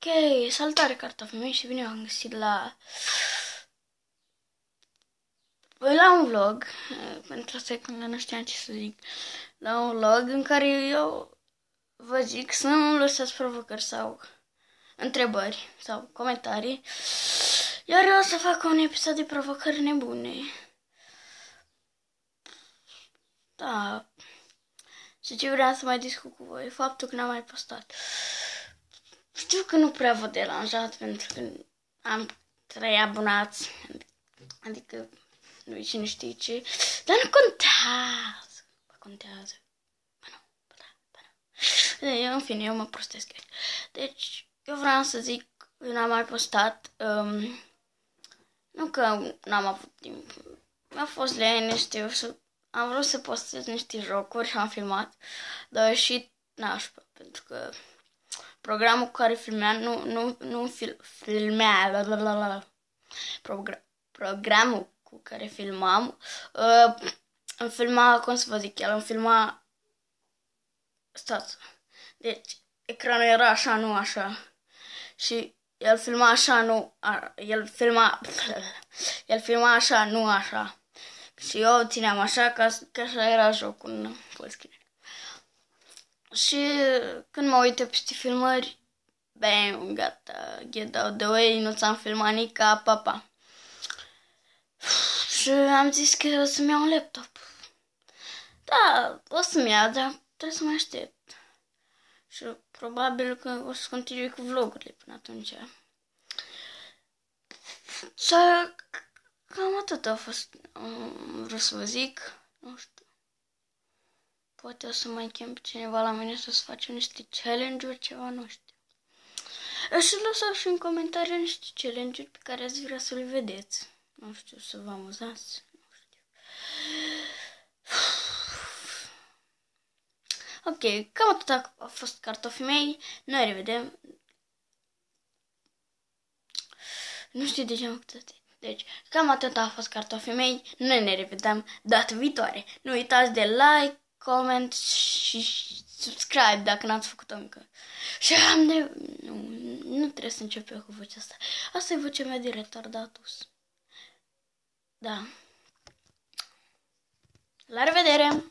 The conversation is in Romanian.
Ok, salutare cartofii mei și bine v-am găsit la un vlog, pentru asta că nu știam ce să zic, la un vlog în care eu vă zic să nu lăsați provocări sau întrebări sau comentarii, iar eu o să fac un episod de provocări nebune. Da, și ce vreau să mai discut cu voi, faptul că n-am mai postat. Știu că nu prea vă deranjat pentru că am 3 abonați, adică nu cine știe ce, dar nu contează. Contează. Eu, în fine, eu mă prostesc. Deci, eu vreau să zic că n-am mai postat, nu că n-am avut timp, mi-a fost lene, știu, am vrut să postez niște jocuri și am filmat, dar a ieșit nașpa, pentru că programul care programul cu care filmam, îmi filma, cum să vă zic, el îmi filma, stați, deci ecranul era așa, nu așa, și el filma așa, nu, el filma așa, nu așa, și eu țineam așa, că așa era jocul în full screen. Și când mă uit peste filmări, bam, gata, get out the way, nu ți-am filmat nica, papa. Și am zis că o să-mi iau un laptop. Da, o să-mi iau, dar trebuie să mă aștept. Și probabil că o să continui cu vlogurile până atunci. Și cam atât a fost, vreau să vă zic, nu știu. Poate o să mai chem pe cineva la mine să facem niște challenge-uri, ceva, nu știu. Și lăsați și în comentarii niște challenge-uri pe care ați vrea să le vedeți. Nu știu, să vă amuzați, nu știu. Ok, cam atât a fost cartofii mei. Noi revedem. Nu știu de ce am făcut. Deci, cam atât a fost cartofii mei. Noi ne revedem data viitoare. Nu uitați de like, comment și subscribe dacă n-ați făcut-o încă. Și nu trebuie să încep eu cu vocea asta. Asta e vocea mea de retardatus. Da. La revedere!